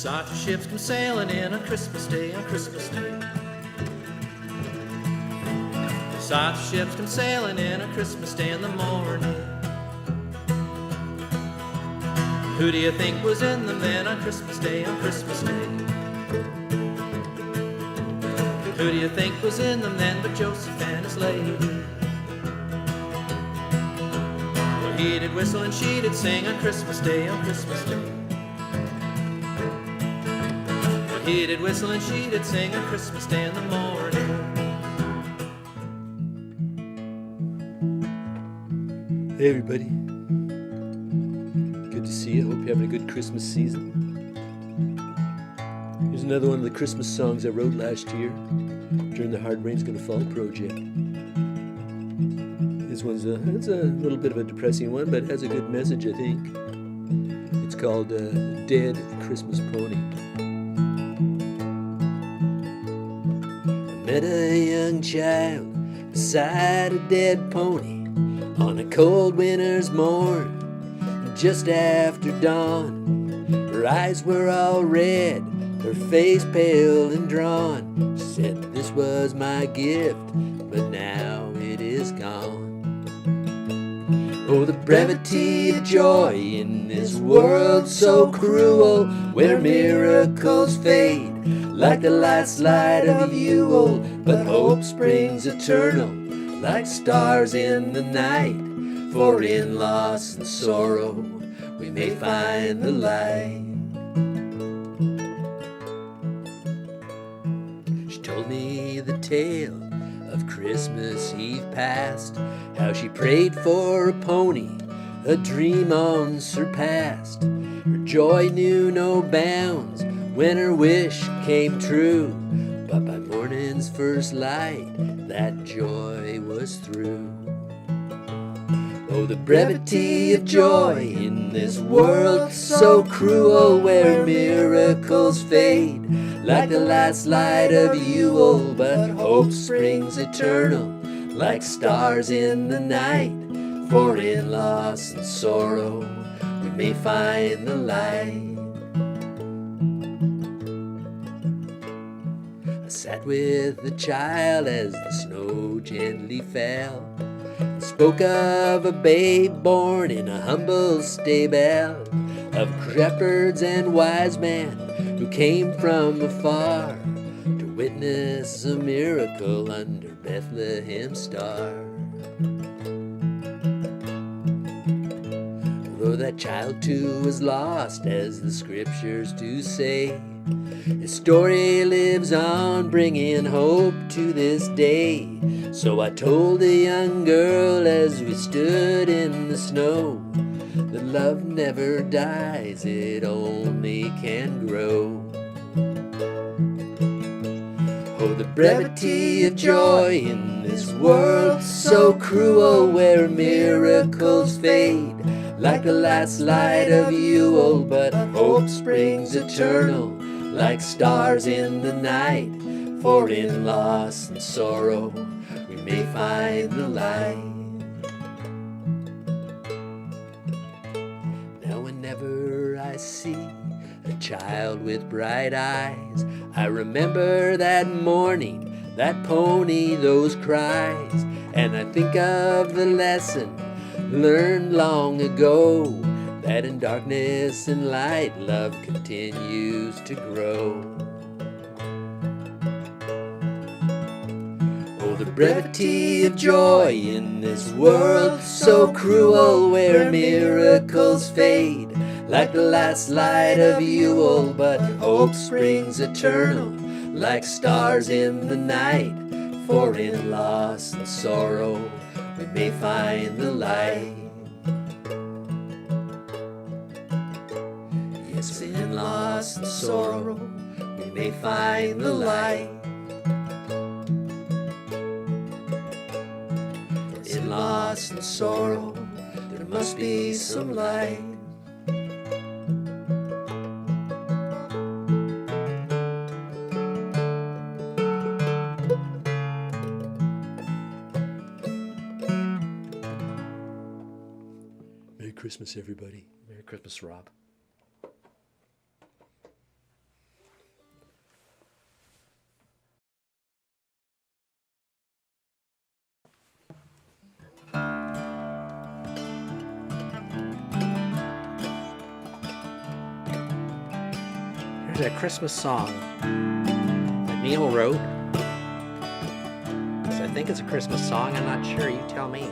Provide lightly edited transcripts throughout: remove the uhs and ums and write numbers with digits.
Saw two ships come sailing in on Christmas Day, on Christmas Day. Saw two ships come sailing in on Christmas Day in the morning. Who do you think was in them then on Christmas Day, on Christmas Day? Who do you think was in them then but Joseph and his lady? Well, he did whistle and she did sing on Christmas Day, on Christmas Day. Well, he did whistle and she did sing on Christmas Day in the morning. Hey everybody, good to see you. Hope you're having a good Christmas season. Here's another one of the Christmas songs I wrote last year during the Hard Rain's Gonna Fall project. This one's it's a little bit of a depressing one, but it has a good message, I think. It's called Dead Christmas Pony. I met a young child beside a dead pony on a cold winter's morn, just after dawn. Her eyes were all red, her face pale and drawn. She said this was my gift, but now it is gone. Oh, the brevity of joy in this world so cruel, where miracles fade like the last light of Yule, but hope springs eternal like stars in the night. For in loss and sorrow we may find the light. She told me the tale of Christmas Eve past, how she prayed for a pony, a dream unsurpassed. Her joy knew no bounds when her wish came true, but by morning's first light that joy was through. Oh, the brevity of joy in this world so cruel, where miracles fade like the last light of Yule, but hope springs eternal like stars in the night. For in loss and sorrow we may find the light. I sat with the child as the snow gently fell, and spoke of a babe born in a humble stable, of shepherds and wise men who came from afar to witness a miracle under Bethlehem's star. Although that child too was lost, as the scriptures do say, his story lives on, bringing hope to this day. So I told the young girl as we stood in the snow that love never dies, it only can grow. Oh, the brevity of joy in this world so cruel, where miracles fade like the last light of Yule, but hope springs eternal like stars in the night. For in loss and sorrow we may find the light. Now whenever I see a child with bright eyes, I remember that morning, that pony, those cries, and I think of the lesson learned long ago, that in darkness and light love continues to grow. Oh, the brevity of joy in this world so cruel, where miracles fade like the last light of Yule, but hope springs eternal like stars in the night. For in loss and sorrow we may find the light. Yes, in loss and sorrow we may find the light. For in loss and sorrow there must be some light. Merry Christmas, everybody. Merry Christmas, Rob. There's a Christmas song that Neil wrote. So I think it's a Christmas song. I'm not sure. You tell me.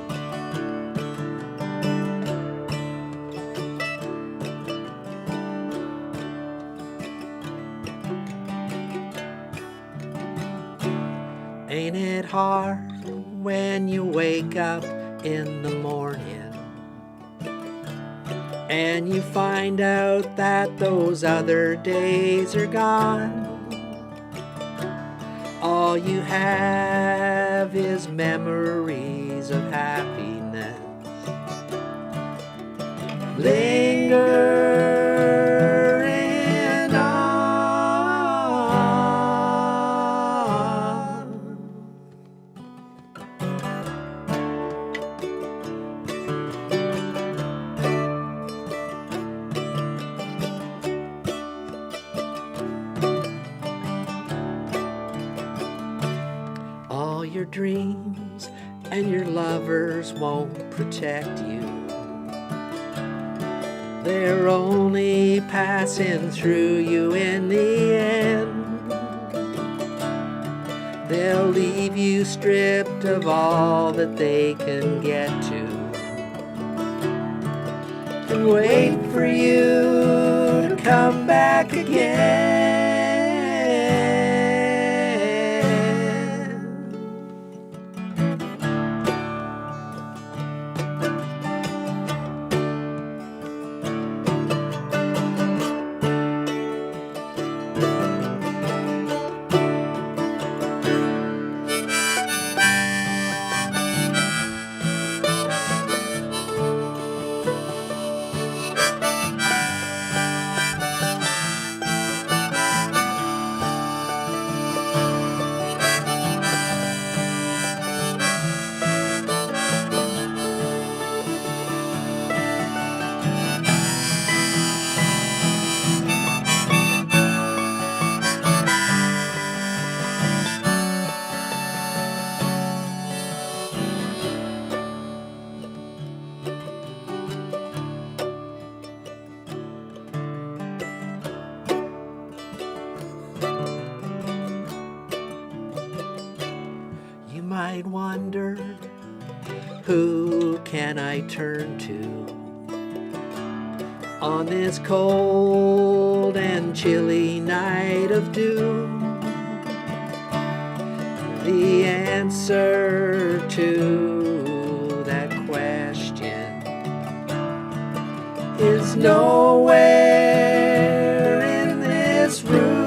Ain't it hard when you wake up in the morning and you find out that those other days are gone? All you have is memories of happiness lingering on. All your dreams and your lovers won't protect you. They're only passing through you in the end. They'll leave you stripped of all that they can get to and wait for you to come back again. You might wonder, who can I turn to on this cold and chilly night of doom? The answer to that question is nowhere in this room.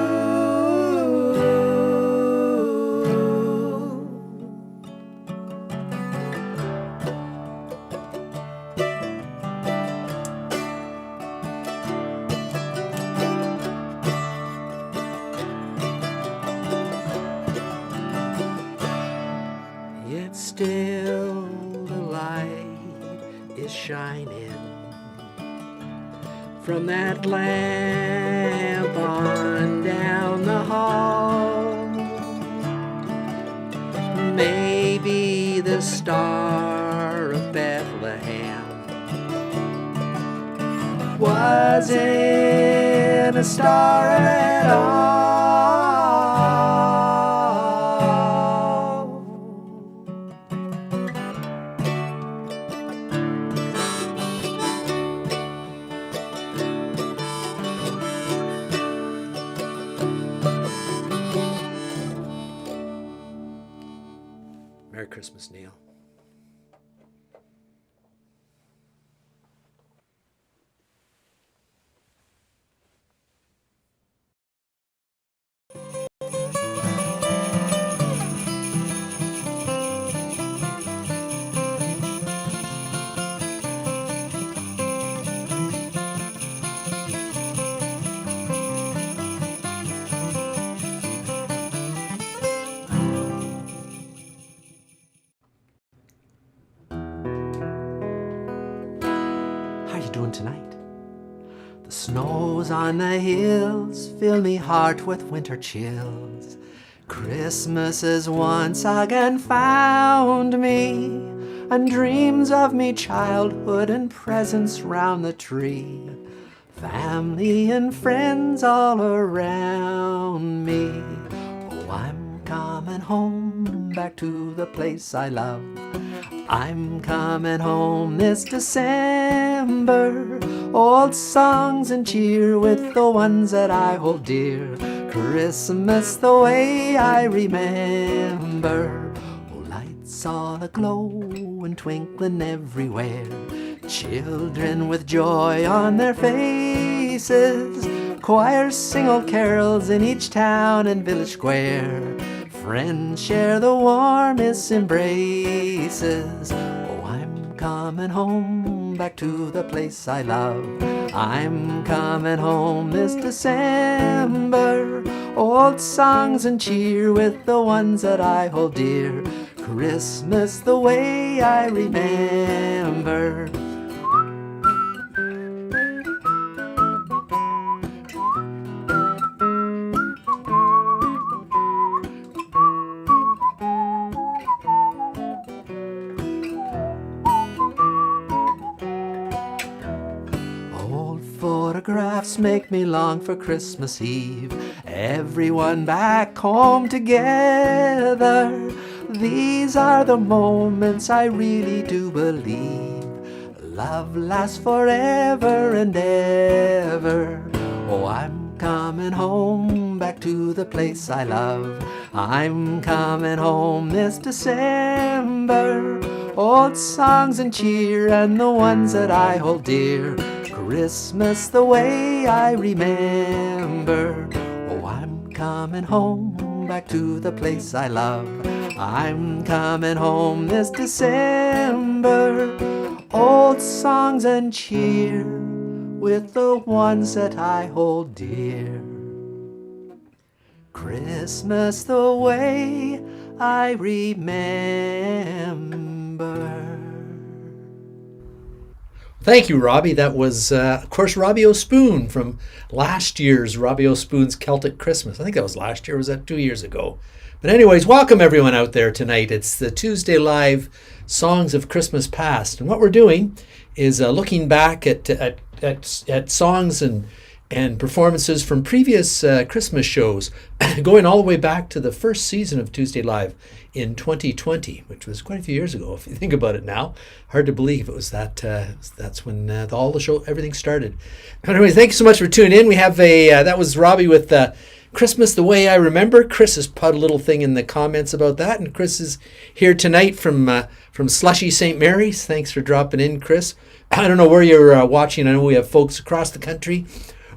Yet still the light is shining from that lamp on down the hall. Maybe the star of Bethlehem wasn't a star at all. Merry Christmas, Neil. How you doing tonight? The snows on the hills fill me heart with winter chills. Christmas has once again found me, and dreams of me childhood and presents round the tree family and friends all around me. Oh, I'm coming home back to the place I love. I'm coming home this December. Old songs and cheer with the ones that I hold dear. Christmas the way I remember. Oh, lights all aglow and twinkling everywhere. Children with joy on their faces. Choirs sing old carols in each town and village square. Friends share the warmest embraces. Oh, I'm coming home back to the place I love. I'm coming home this December. Old songs and cheer with the ones that I hold dear. Christmas the way I remember. Photographs make me long for Christmas Eve. Everyone back home together. These are the moments I really do believe love lasts forever and ever. Oh, I'm coming home back to the place I love. I'm coming home this December. Old songs and cheer and the ones that I hold dear. Christmas the way I remember. Oh, I'm coming home back to the place I love. I'm coming home this December. Old songs and cheer with the ones that I hold dear. Christmas the way I remember. Thank you, Robbie. That was, of course, Robbie O'Spoon from last year's Robbie O'Spoon's Celtic Christmas. I think that was last year. Or was that 2 years ago? But anyways, welcome everyone out there tonight. It's the Tuesday Live Songs of Christmas Past. And what we're doing is looking back at songs and performances from previous Christmas shows, going all the way back to the first season of Tuesday Live in 2020, which was quite a few years ago. If you think about it now, hard to believe it was that. That's when all the show, everything started. But anyway, thank you so much for tuning in. We have that was Robbie with Christmas the Way I Remember. Chris has put a little thing in the comments about that, and Chris is here tonight from Slushy St. Mary's. Thanks for dropping in, Chris. I don't know where you're watching. I know we have folks across the country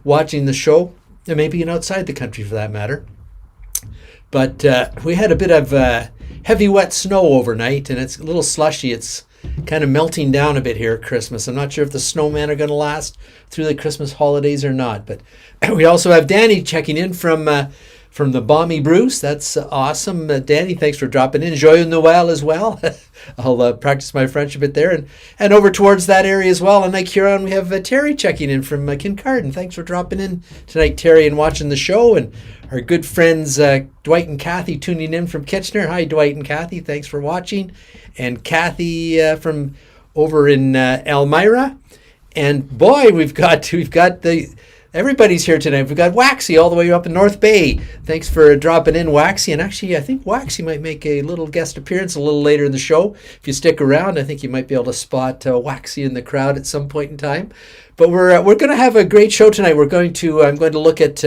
watching the show, and maybe even outside the country for that matter. But we had a bit of heavy wet snow overnight, and it's a little slushy. It's kind of melting down a bit here at Christmas. I'm not sure if the snowmen are going to last through the Christmas holidays or not. But we also have Danny checking in from the balmy Bruce. That's awesome. Danny, thanks for dropping in. Joyeux Noël as well. I'll practice my French a bit there. And over towards that area as well. And like Huron, we have Terry checking in from Kincardine. Thanks for dropping in tonight, Terry, and watching the show. And our good friends Dwight and Kathy tuning in from Kitchener. Hi, Dwight and Kathy. Thanks for watching. And Kathy from over in Elmira. And boy, we've got the... Everybody's here tonight. We've got Waxy all the way up in North Bay. Thanks for dropping in, Waxy. And actually, I think Waxy might make a little guest appearance a little later in the show. If you stick around, I think you might be able to spot Waxy in the crowd at some point in time. But we're going to have a great show tonight. I'm going to look at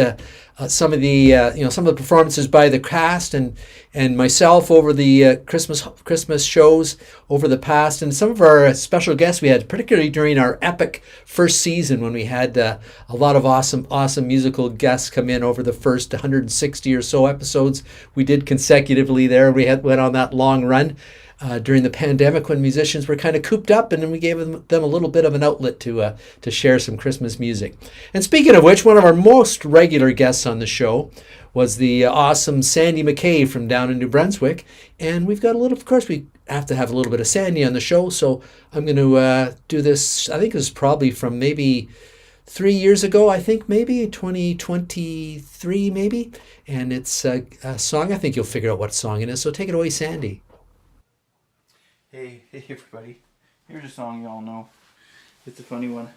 some of the performances by the cast and myself over the Christmas shows over the past, and some of our special guests we had, particularly during our epic first season when we had a lot of awesome musical guests come in over the first 160 or so episodes we did consecutively there. We went on that long run during the pandemic when musicians were kind of cooped up, and then we gave them a little bit of an outlet to share some Christmas music. And speaking of which, one of our most regular guests on the show was the awesome Sandy McRae from down in New Brunswick. And we've got of course, we have to have a little bit of Sandy on the show, so I'm going to do this, I think it was probably from maybe 3 years ago, I think maybe, 2023 maybe. And it's a song, I think you'll figure out what song it is, so take it away, Sandy. Hey everybody, here's a song y'all know. It's a funny one.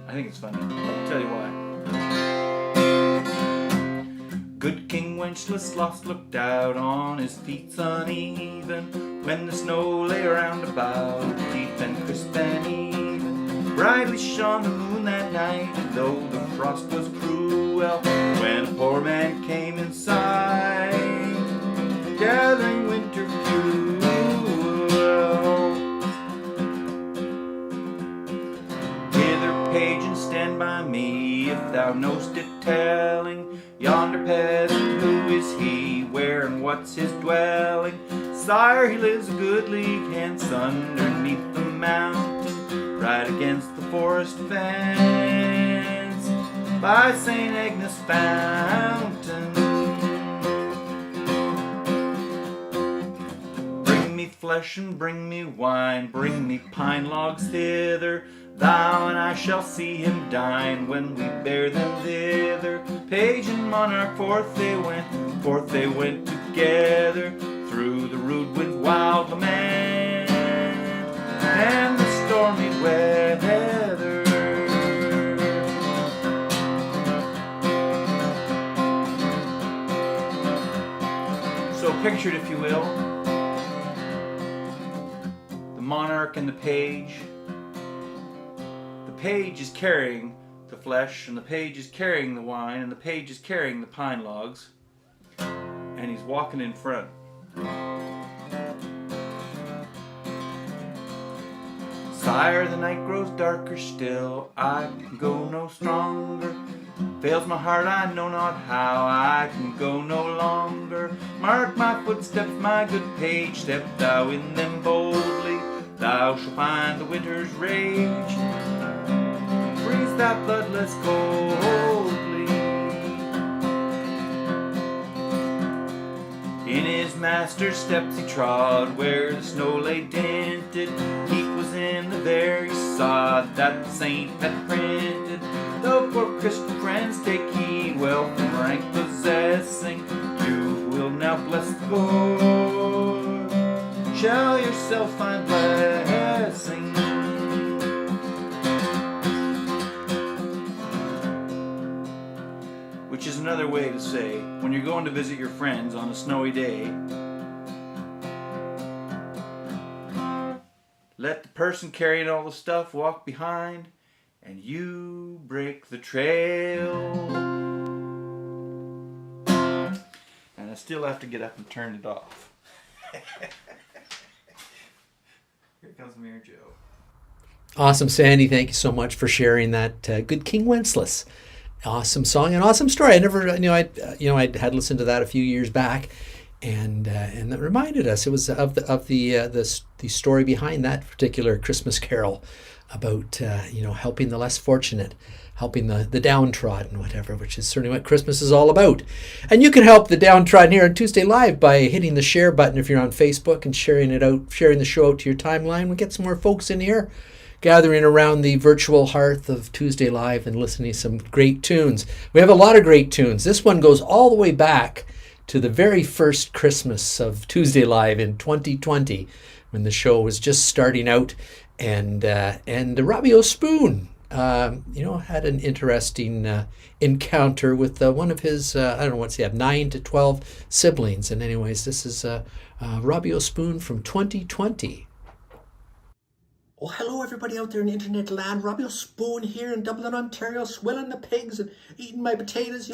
I think it's funny. I'll tell you why. Good King Wenceslas looked out on his feet uneven when the snow lay around about, deep and crisp and even. Brightly shone the moon that night, and though the frost was cruel, when a poor man came inside, gathering winter fuel. Hither, page, and stand by me, if thou know'st it telling. Yonder peasant, who is he? Where and what's his dwelling? Sire, he lives a goodly hence underneath the mountain, right against the forest fence, by St. Agnes fountain. Bring me flesh and bring me wine, bring me pine logs thither. Thou and I shall see him dine when we bear them thither. Page and monarch forth they went together, through the rude wind's wild lament and the stormy weather. So pictured, if you will, the monarch and the page. The page is carrying the flesh, and the page is carrying the wine, and the page is carrying the pine logs, and he's walking in front. Sire, the night grows darker still, I can go no stronger. Fails my heart, I know not how, I can go no longer. Mark my footsteps, my good page, step thou in them boldly. Thou shalt find the winter's rage, freeze that bloodless coldly. In his master's steps he trod, where the snow lay dented. Heat was in the very sod that the saint had printed. Though for Christian friends take heed, wealth and rank possessing, you will now bless the Lord, shall yourself find blessing. Which is another way to say, when you're going to visit your friends on a snowy day, let the person carrying all the stuff walk behind, and you break the trail. And I still have to get up and turn it off. Here comes Mayor Joe. Awesome, Sandy. Thank you so much for sharing that. Good King Wenceslas. Awesome song and awesome story. I never, I had listened to that a few years back, and that reminded us. It was of the story behind that particular Christmas carol about helping the less fortunate, helping the downtrodden, whatever, which is certainly what Christmas is all about. And you can help the downtrodden here on Tuesday Live by hitting the share button if you're on Facebook and sharing the show out to your timeline. We get some more folks in here, gathering around the virtual hearth of Tuesday Live and listening to some great tunes. We have a lot of great tunes. This one goes all the way back to the very first Christmas of Tuesday Live in 2020, when the show was just starting out, and Robbie O'Spoon, had an interesting encounter with one of his, 9 to 12 siblings. And anyways, this is Robbie O'Spoon from 2020. Oh, hello everybody out there in internet land. Robbie O'Spoon here in Dublin, Ontario, swilling the pigs and eating my potatoes.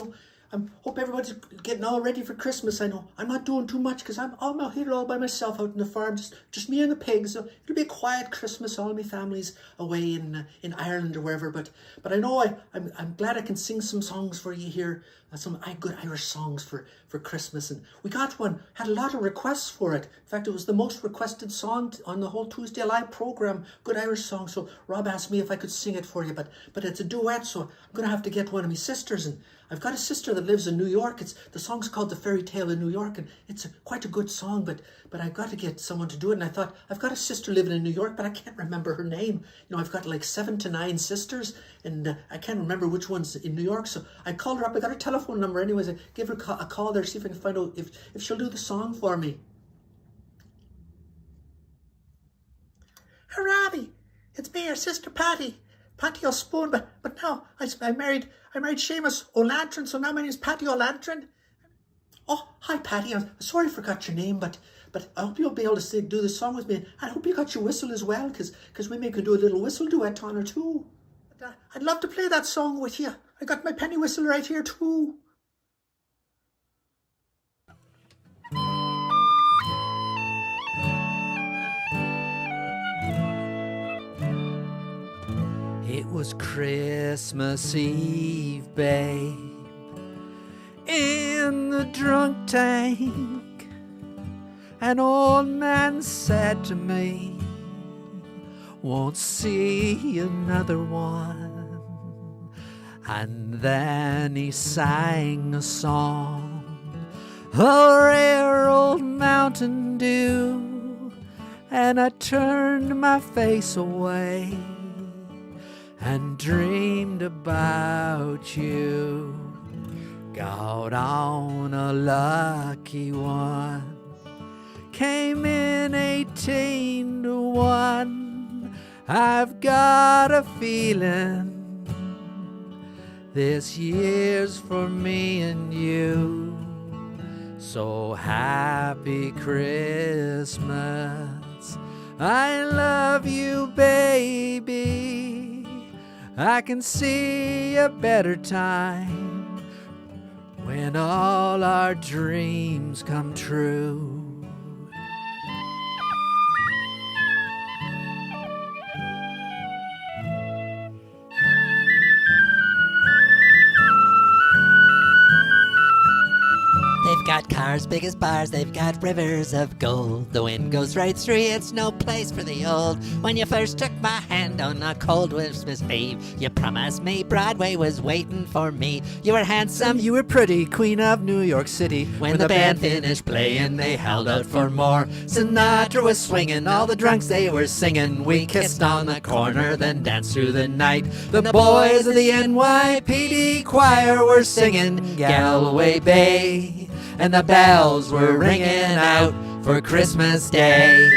I hope everybody's getting all ready for Christmas. I know I'm not doing too much because I'm out here all by myself out in the farm, just me and the pigs. So it'll be a quiet Christmas. All my family's away in Ireland or wherever. But I know I'm glad I can sing some songs for you here. Some good Irish songs for Christmas. And we got one, had a lot of requests for it. In fact, it was the most requested song on the whole Tuesday Live program, good Irish song. So Rob asked me if I could sing it for you, but it's a duet, so I'm going to have to get one of my sisters. And I've got a sister that lives in New York. The song's called The Fairy Tale in New York, and it's quite a good song, but I've got to get someone to do it. And I thought, I've got a sister living in New York, but I can't remember her name. I've got like 7 to 9 sisters, and I can't remember which one's in New York. So I called her up. I got her telephone number anyways. I gave her a call there, see if I can find out if she'll do the song for me. Hey, Robbie, it's me, your sister Patty. Patty O'Spoon, but now I married Seamus O'Lantern, so now my name's Patty O'Lantern. Oh, hi Patty. I'm sorry I forgot your name, but I hope you'll be able to do the song with me. And I hope you got your whistle as well, because we may could do a little whistle duet on her too. But, I'd love to play that song with you. I got my penny whistle right here too. It was Christmas Eve, babe, in the drunk tank. An old man said to me, won't see another one. And then he sang a song, a rare old Mountain Dew, and I turned my face away and dreamed about you. Got on a lucky one, came in 18 to 1. I've got a feeling this year's for me and you. So happy Christmas, I love you, baby. I can see a better time when all our dreams come true. They've got cars big as bars, they've got rivers of gold. The wind goes right through you, it's no place for the old. When you first took my hand on a cold Christmas Eve, you promised me Broadway was waiting for me. You were handsome, You were pretty, queen of New York City. When the band finished playing, they held out for more. Sinatra was swinging, all the drunks they were singing. We kissed on the corner, then danced through the night. The boys of the NYPD choir were singing Galway Bay, and the bells were ringing out for Christmas Day.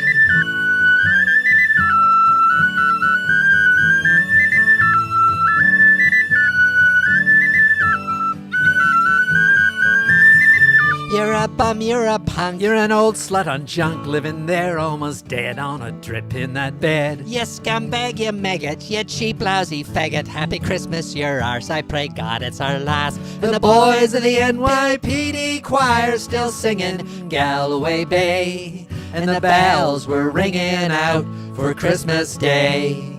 you're a bum, you're a punk. You're an old slut on junk, living there almost dead on a drip in that bed. You scumbag, you maggot, you cheap, lousy faggot. Happy Christmas, your arse, I pray God it's our last. And the boys of the NYPD choir still singing Galway Bay, and the bells were ringing out for Christmas Day.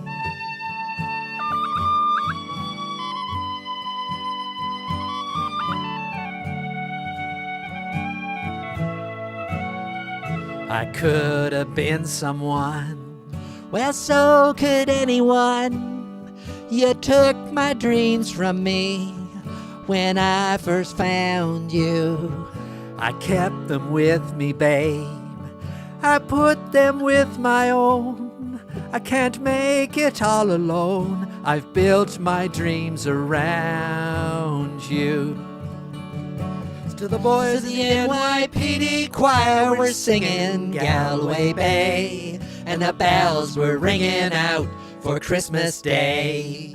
I could have been someone, Well, so could anyone. You took my dreams from me when I first found you. I kept them with me, babe. I put them with my own. I can't make it all alone. I've built my dreams around you. To the boys of the NYPD choir were singing Galway Bay, and the bells were ringing out for Christmas Day.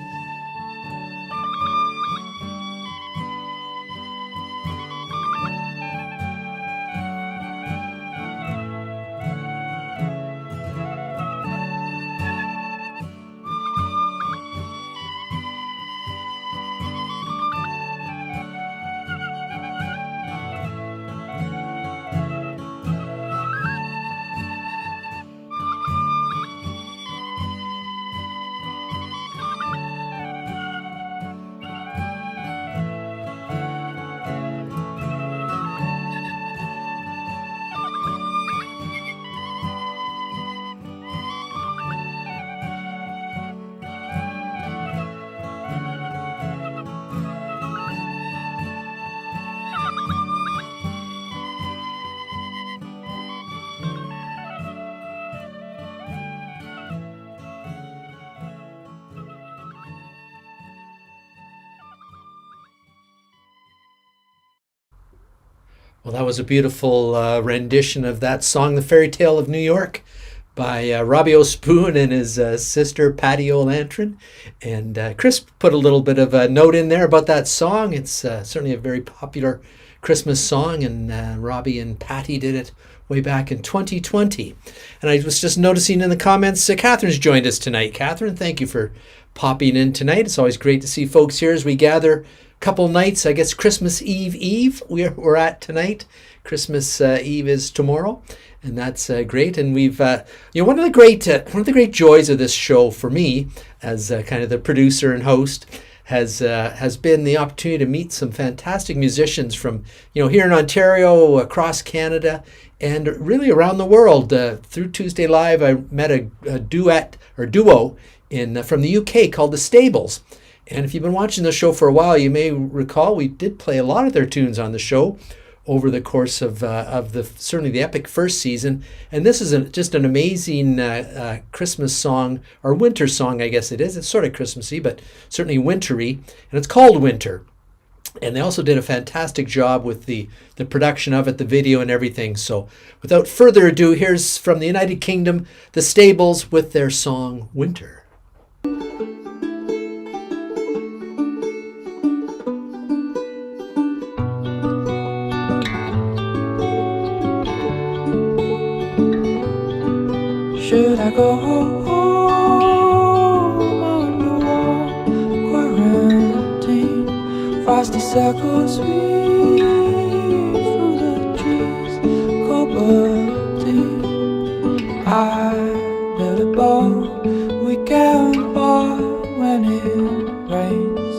Well, that was a beautiful rendition of that song, The Fairy Tale of New York, by Robbie O'Spoon and his sister Patty O'Lantern. And Chris put a little bit of a note in there about that song. It's certainly a very popular Christmas song, and Robbie and Patty did it way back in 2020. And I was just noticing in the comments, Catherine's joined us tonight. Catherine, thank you for popping in tonight. It's always great to see folks here as we gather a couple nights. I guess Christmas Eve we're at tonight. Christmas Eve is tomorrow, and that's great. And we've one of the great joys of this show for me, as kind of the producer and host, has been the opportunity to meet some fantastic musicians from here in Ontario, across Canada, and really around the world. Through Tuesday Live, I met a duo from the UK called the Stables. And if you've been watching the show for a while, you may recall we did play a lot of their tunes on the show over the course of certainly the epic first season. And this is just an amazing Christmas song, or winter song, I guess it is. It's sort of Christmassy, but certainly wintry. And it's called Winter. And they also did a fantastic job with the production of it, the video and everything. So without further ado, here's from the United Kingdom, the Stables with their song Winter. Should I go home on the wall? Quarantine, frosty circles sweep through the trees. Cold tea, I built a boat. We can walk when it rains.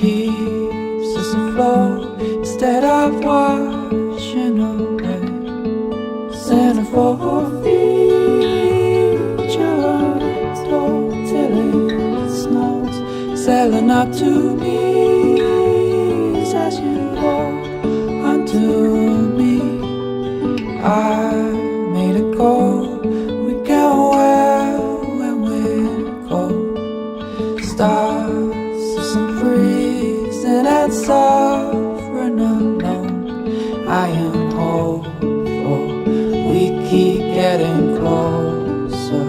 Keeps us afloat instead of washing away. Centerfold feet. Sailing up to knees as you walk onto me. I made a goal we can wear when we're cold. Stars and some freezing and suffering alone. I am hopeful we keep getting closer.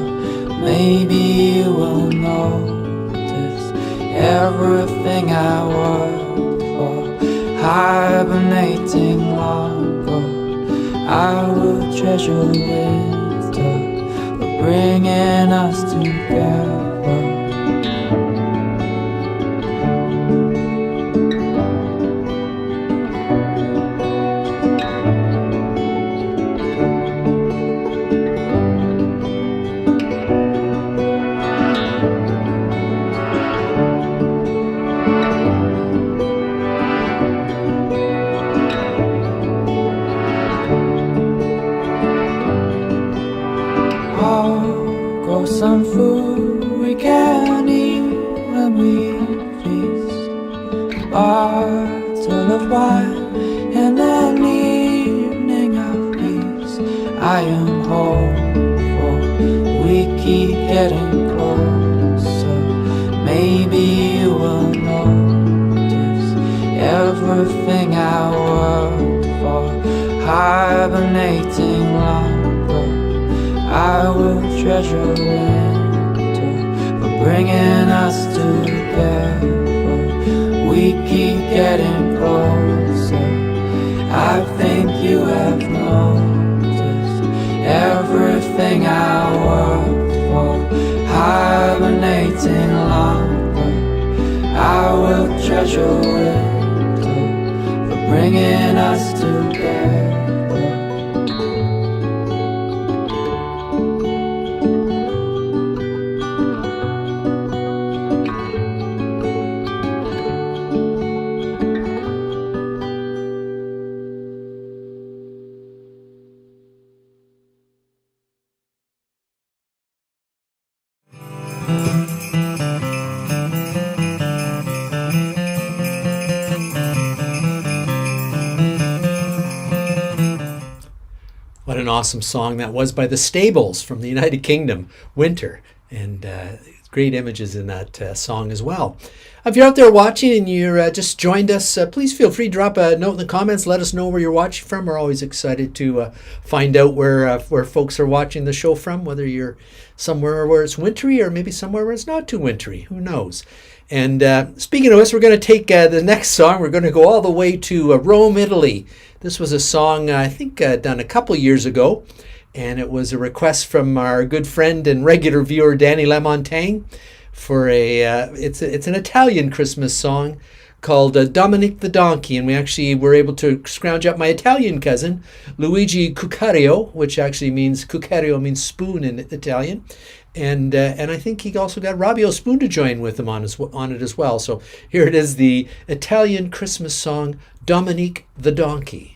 Maybe you will know everything I worked for, hibernating longer. I will treasure winter for bringing us together. Some food we can eat when we feast. Bottle of wine and an evening of peace. I am hopeful we keep getting closer. Maybe you will notice everything I worked for, hibernating longer. I will treasure winter for bringing us together. We keep getting closer. I think you have noticed everything I worked for, hibernating longer. I will treasure winter for bringing us together. What an awesome song that was by the Stables from the United Kingdom, Winter. And great images in that song as well. If you're out there watching and you're just joined us, please feel free to drop a note in the comments. Let us know where you're watching from. We're always excited to find out where folks are watching the show from, whether you're somewhere where it's wintry or maybe somewhere where it's not too wintry. Who knows? And speaking of us, we're going to take the next song. We're going to go all the way to Rome, Italy. This was a song I think done a couple years ago, and it was a request from our good friend and regular viewer Danny Lamontagne for it's an Italian Christmas song called Dominic the Donkey, and we actually were able to scrounge up my Italian cousin Luigi Cuccario, which actually means Cuccario means spoon in Italian, and I think he also got Robbie O'Spoon to join with him on it as well. So here it is, the Italian Christmas song Dominic the Donkey.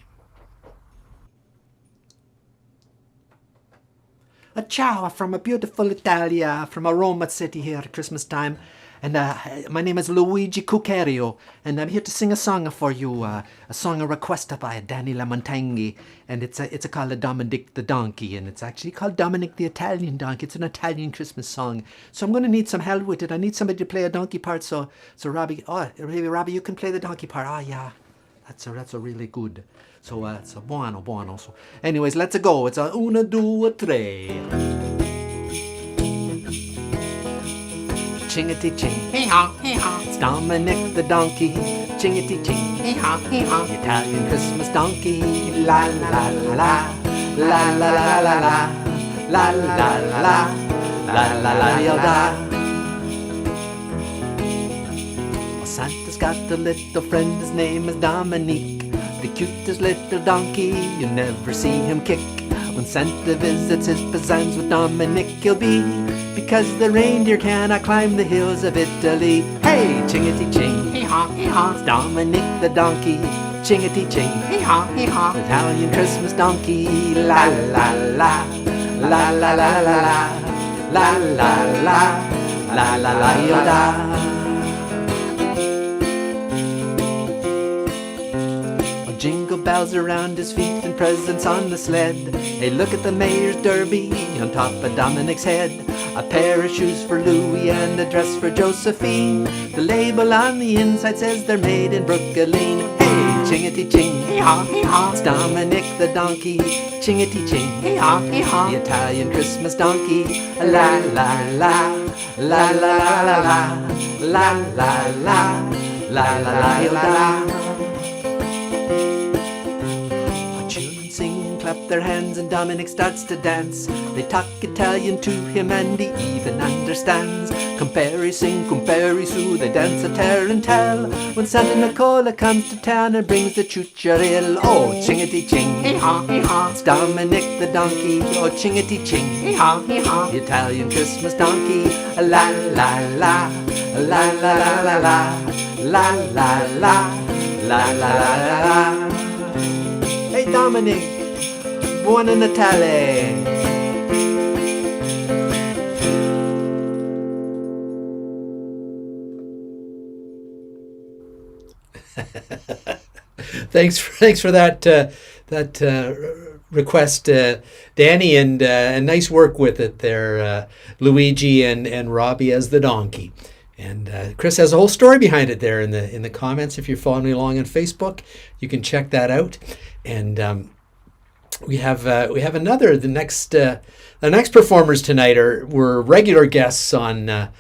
A ciao from a beautiful Italia, from a Roma city here at Christmas time. And my name is Luigi Cuccario, and I'm here to sing a song for you, a song requested by Danny Lamontagne, and it's called Dominic the Donkey, and it's actually called Dominic the Italian Donkey. It's an Italian Christmas song, so I'm going to need some help with it. I need somebody to play a donkey part, so Robbie, maybe Robbie, you can play the donkey part. Oh yeah, that's a really good. So it's a buono. So anyways, let's go. It's a una, due, tre. Chingity ching, hee-haw, it's Dominic the Donkey. Chingity ching, hee-haw, Italian Christmas donkey. La la la la, la la la la la, la la la la, la la la. Santa's got a little friend, his name is Dominique. The cutest little donkey, you never see him kick. When Santa visits his peasants with Dominic he'll be, because the reindeer cannot climb the hills of Italy. Hey, chingity ching, hee-haw, it's Dominic the Donkey. Chingity ching, hee-haw, Italian Christmas donkey. La la la, la la la la la, la la la, la la la la. Jingle bells around his feet and presents on the sled. Hey, look at the mayor's derby on top of Dominic's head. A pair of shoes for Louis and a dress for Josephine. The label on the inside says they're made in Brooklyn. Hey, chingity ching, hee-haw, it's Dominic the Donkey. Chingity ching, hee-haw, the Italian Christmas donkey. La la la, la la la la la, la la la, la la la la. Clap their hands and Dominic starts to dance. They talk Italian to him and he even understands. Compare, sing, compare, su, they dance a tarantelle. When Santa Nicola comes to town and brings the chucharil. Oh, chingity ching, hee-haw, it's Dominic the Donkey. Oh, chingity ching, hee-haw, the Italian Christmas donkey. La la la, la la la la la, la la la, la la la la. Hey Dominic, Buona Natale! Thanks for that request, Danny, and nice work with it there, Luigi and Robbie as the donkey. And Chris has a whole story behind it there in the comments. If you're following along on Facebook, you can check that out. And we have another. The next performers tonight were regular guests on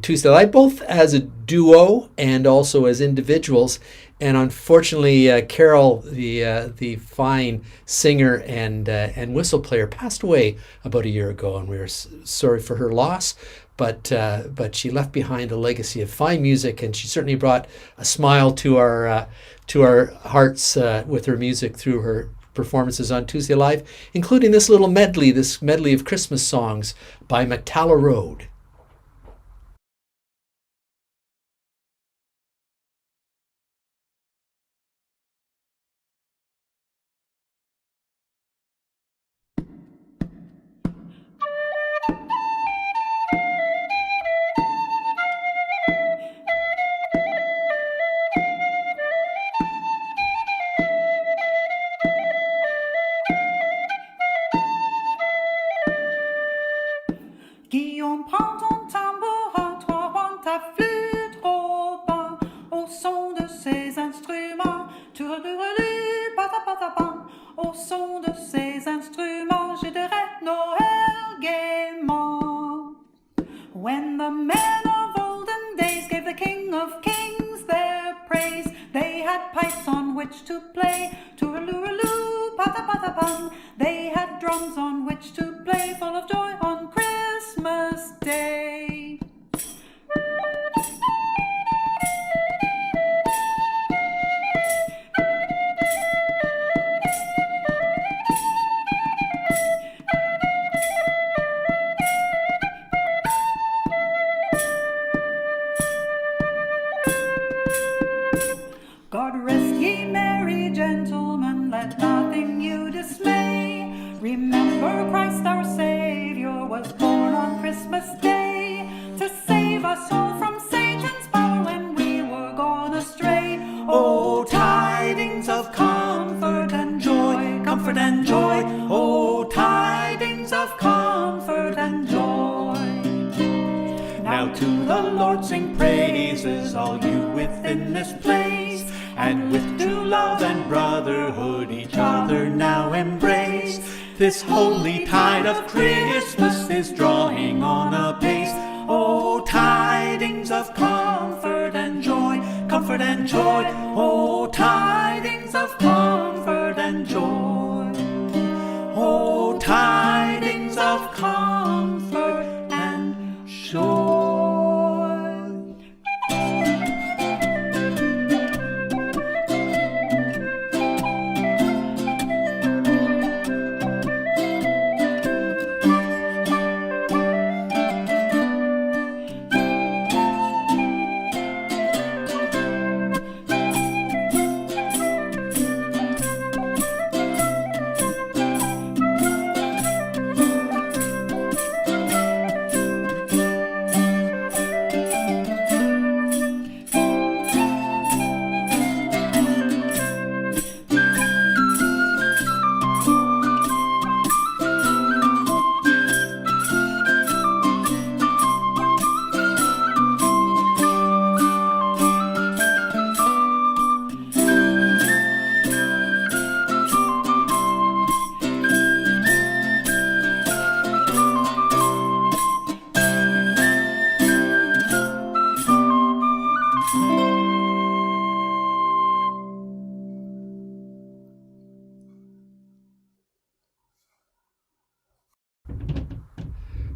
Tuesday night, both as a duo and also as individuals. And unfortunately, Carol, the fine singer and whistle player, passed away about a year ago, and we are sorry for her loss. But she left behind a legacy of fine music, and she certainly brought a smile to our hearts with her music through her performances on Tuesday Live, including this medley of Christmas songs by McTalla Road. Guillaume prend les instruments, je dirais Noël gaiement. When the men of olden days gave the King of Kings their praise, they had pipes on which to play, tooraloo, pata-pata-pum. They had drums on which to play, full of joy on Christmas Day. God rest ye merry gentlemen, let nothing you dismay. Remember Christ our Savior was born on Christmas Day, to save us all from Satan's power when we were gone astray. Oh, tidings of comfort and joy, comfort and joy. Oh, tidings of comfort and joy. Now to the Lord sing praises, all you within this place, and with true love and brotherhood each other now embrace. This holy tide of Christmas is drawing on apace. Oh, tidings of comfort and joy, comfort and joy. Oh, tidings of comfort and joy. Oh, tidings of comfort and joy.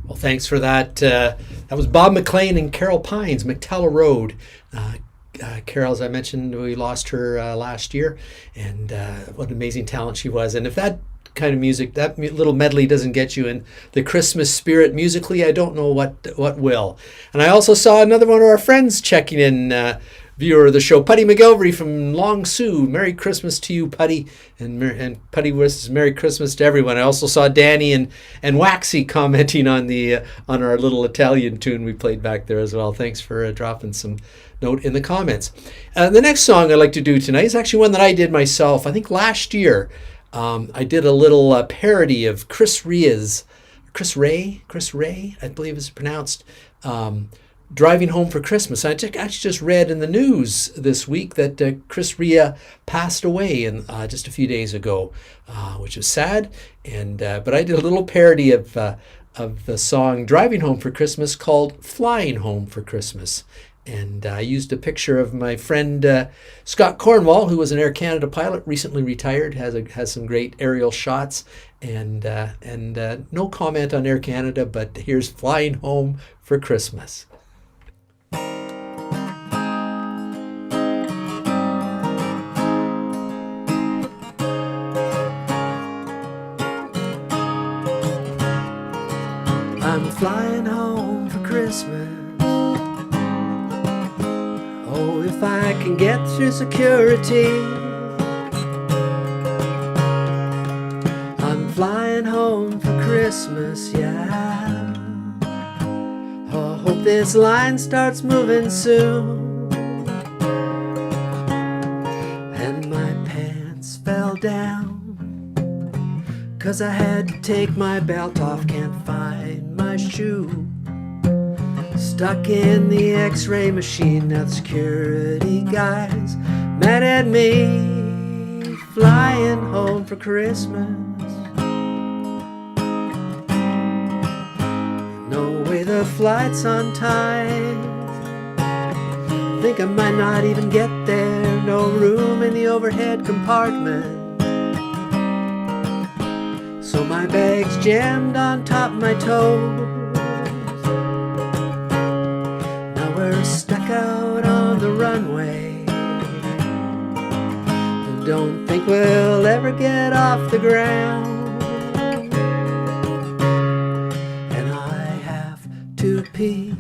Well, thanks for that. That was Bob McLean and Carol Pines, McTella Road. Carol, as I mentioned, we lost her last year, and what an amazing talent she was. And if that kind of music, that little medley doesn't get you in the Christmas spirit musically, I don't know what will. And I also saw another one of our friends checking in, viewer of the show, Putty McGilvery from Long Sioux. Merry Christmas to you, Putty, and Putty wishes Merry Christmas to everyone. I also saw Danny and Waxy commenting on our little Italian tune we played back there as well. Thanks for dropping some note in the comments. The next song I'd like to do tonight is actually one that I did myself. I think last year I did a little parody of Chris Ray, I believe it's pronounced, Driving Home for Christmas. I actually just read in the news this week that Chris Rea passed away just a few days ago, which is sad. But I did a little parody of the song Driving Home for Christmas called Flying Home for Christmas. And I used a picture of my friend Scott Cornwall, who was an Air Canada pilot, recently retired, has some great aerial shots. And no comment on Air Canada, but here's Flying Home for Christmas. I'm flying home for Christmas. Oh, if I can get through security. I'm flying home for Christmas, yeah. Oh, hope this line starts moving soon. And my pants fell down 'cause I had to take my belt off, can't find my shoe. Stuck in the x-ray machine, now the security guys mad at me. Flying home for Christmas. the flight's on time. Think I might not even get there. No room in the overhead compartment. So my bag's jammed on top of my toes. Now we're stuck out on the runway. Don't think we'll ever get off the ground. And I have to pee.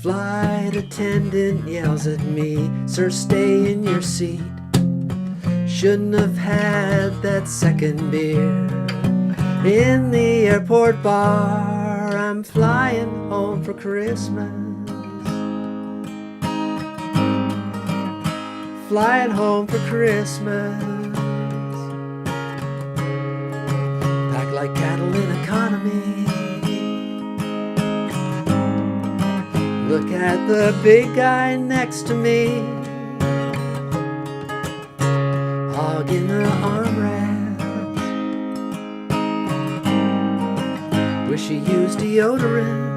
Flight attendant yells at me, "Sir, stay in your seat. Shouldn't have had that second beer in the airport bar. I'm flying home for Christmas. Flying home for Christmas. Packed like cattle in economy. Look at the big guy next to me, hogging the armrest. Wish he used deodorant.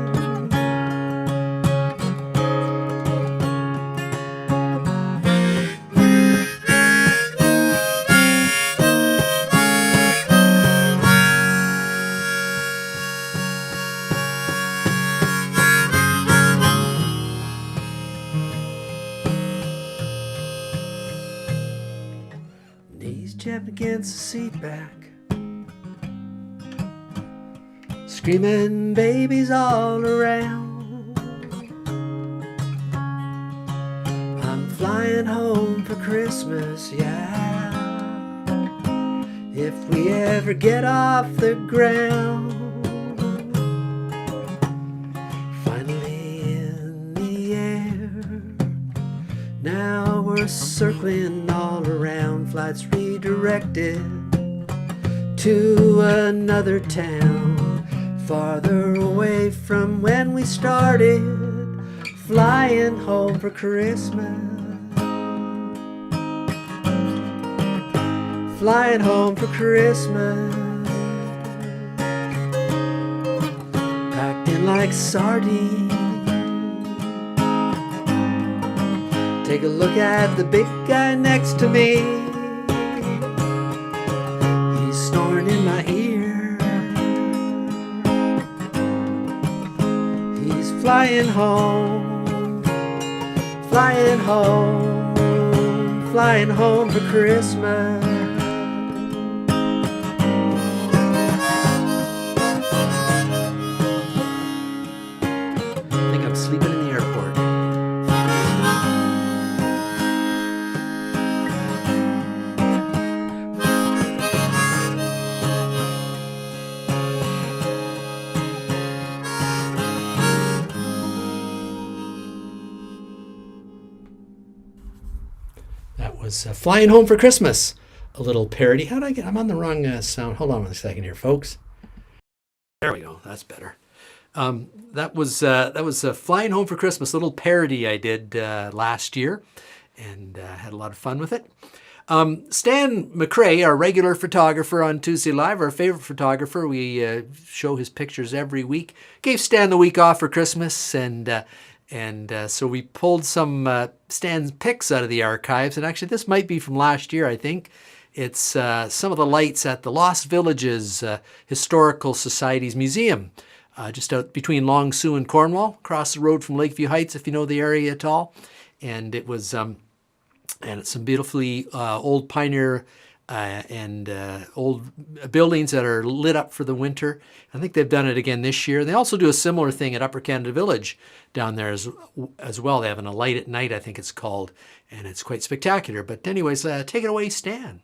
Knees jammed against the seat back, screaming babies all around. I'm flying home for Christmas, yeah. If we ever get off the ground. Finally in the air. Now we're circling all around. Flights redirected to another town, farther away from when we started flying home for Christmas. Flying home for Christmas. Packed in like sardines. Take a look at the big guy next to me. He's snoring in my ear. He's flying home, flying home, flying home for Christmas. I think I'm sleeping in the airport. That was Flying Home for Christmas, a little parody. How did I get? I'm on the wrong sound. Hold on a second here, folks. There we go. That's better. That was Flying Home for Christmas, a little parody I did last year, and had a lot of fun with it. Stan McRae, our regular photographer on Tuesday Live, our favorite photographer, we show his pictures every week, gave Stan the week off for Christmas, and so we pulled some Stan's pics out of the archives. And actually, this might be from last year, I think. It's some of the lights at the Lost Villages Historical Society's museum, just out between Long Sault and Cornwall, across the road from Lakeview Heights, if you know the area at all. And it was, and it's some beautifully old pioneer and old buildings that are lit up for the winter. I think they've done it again this year. They also do a similar thing at Upper Canada Village down there as well. They have a light at night, I think it's called, and it's quite spectacular. But anyways, take it away, Stan.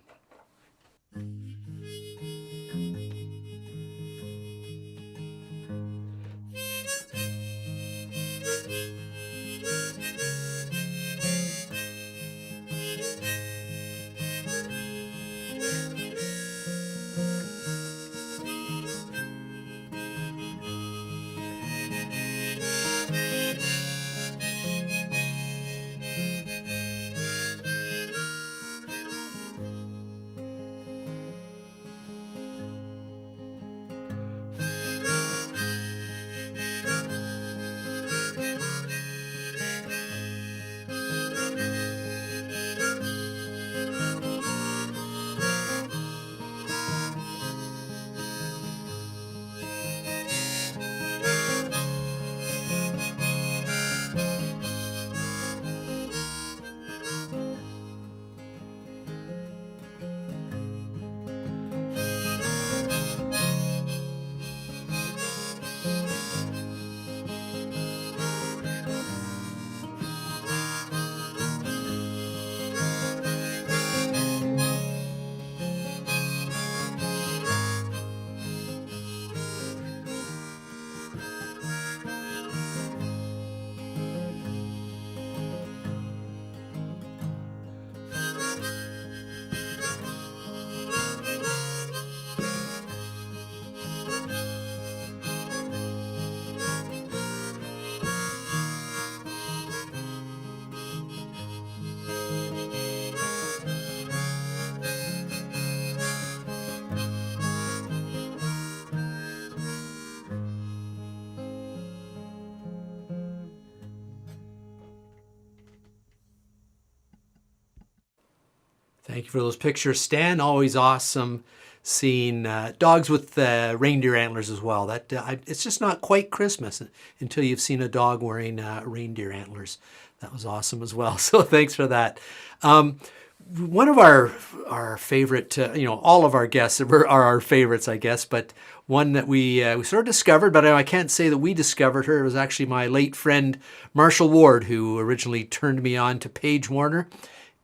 Thank you for those pictures, Stan. Always awesome seeing dogs with reindeer antlers as well. It's just not quite Christmas until you've seen a dog wearing reindeer antlers. That was awesome as well. So thanks for that. One of our favorite, all of our guests are our favorites, I guess, but one that we sort of discovered, but I can't say that we discovered her. It was actually my late friend, Marshall Ward, who originally turned me on to Paige Warner.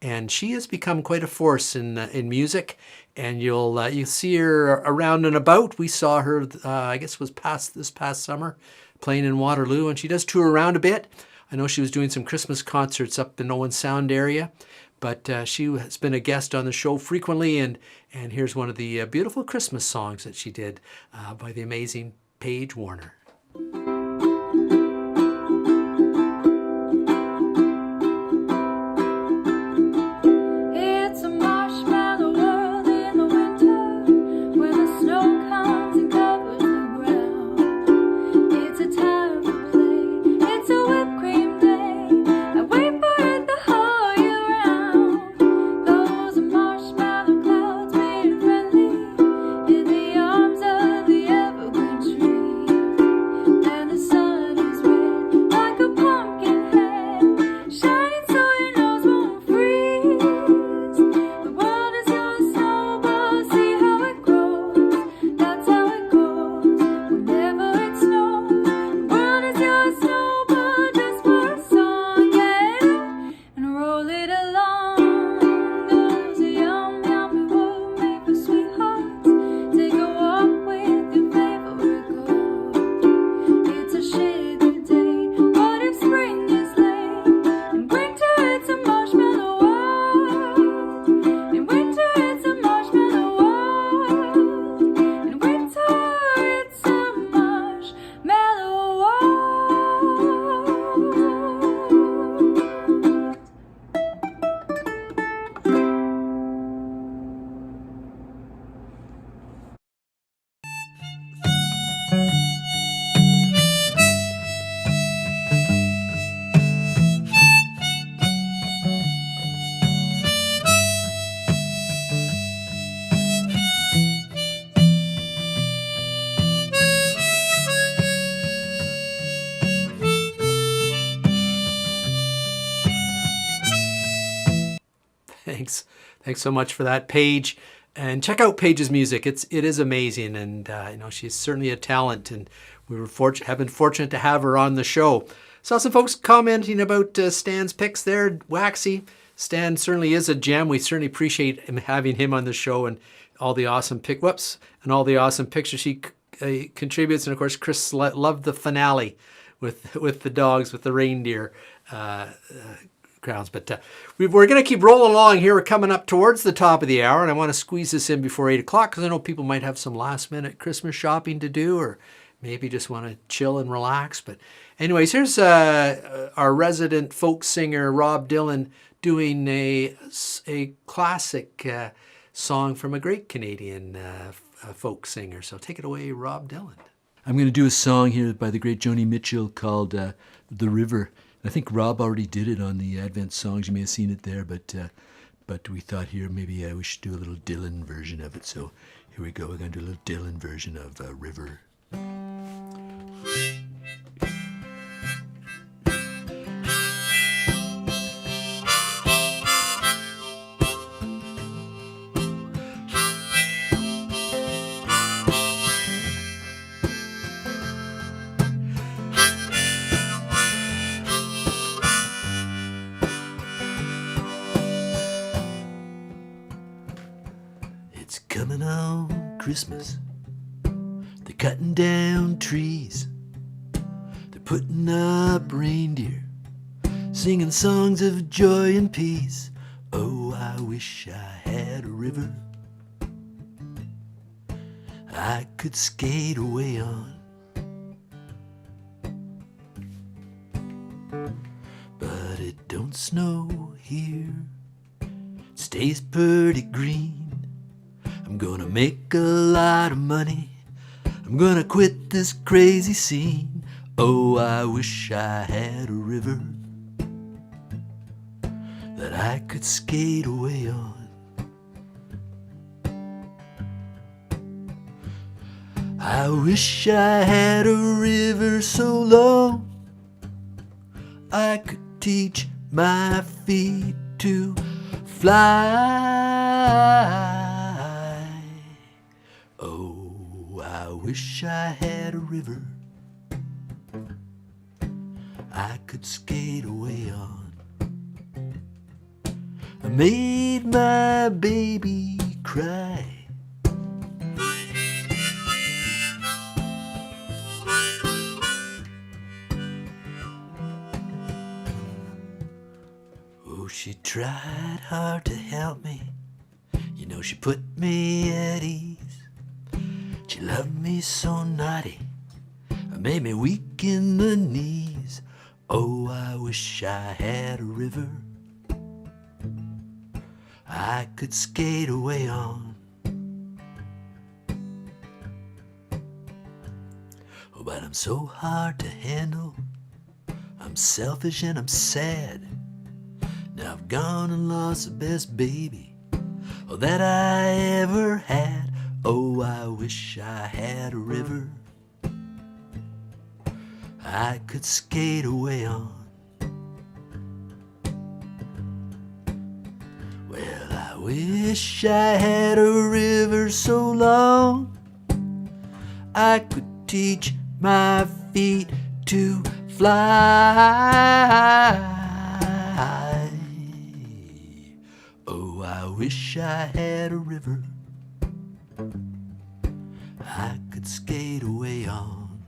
And she has become quite a force in music, and you'll see her around and about. We saw her, I guess it was this past summer, playing in Waterloo, and she does tour around a bit. I know she was doing some Christmas concerts up in Owen Sound area, but she has been a guest on the show frequently, and here's one of the beautiful Christmas songs that she did by the amazing Paige Warner. Thanks so much for that, Paige. And check out Paige's music. It is amazing, and she's certainly a talent. And we have been fortunate to have her on the show. Saw some folks commenting about Stan's picks there. Waxy. Stan certainly is a gem. We certainly appreciate having him on the show and all the awesome and all the awesome pictures he contributes. And of course, Chris loved the finale with the dogs, with the reindeer crowns. But we're going to keep rolling along here. We're coming up towards the top of the hour, and I want to squeeze this in before 8 o'clock because I know people might have some last-minute Christmas shopping to do, or maybe just want to chill and relax. But anyways, here's our resident folk singer, Rob Dylan, doing a classic song from a great Canadian folk singer. So take it away, Rob Dylan. I'm going to do a song here by the great Joni Mitchell called The River. I think Rob already did it on the Advent Songs. You may have seen it there, but we thought here maybe we should do a little Dylan version of it. So here we go. We're going to do a little Dylan version of River. Coming on Christmas, they're cutting down trees, they're putting up reindeer, singing songs of joy and peace. Oh, I wish I had a river I could skate away on, but it don't snow here, it stays pretty green. I'm gonna make a lot of money, I'm gonna quit this crazy scene. Oh, I wish I had a river that I could skate away on. I wish I had a river so long I could teach my feet to fly. Oh, I wish I had a river I could skate away on. I made my baby cry. Oh, she tried hard to help me. You know, she put me at ease. She loved me so naughty, made me weak in the knees. Oh, I wish I had a river I could skate away on. Oh, but I'm so hard to handle. I'm selfish and I'm sad. Now I've gone and lost the best baby that I ever had. Oh, I wish I had a river I could skate away on. Well, I wish I had a river so long I could teach my feet to fly. Oh, I wish I had a river I could skate away on.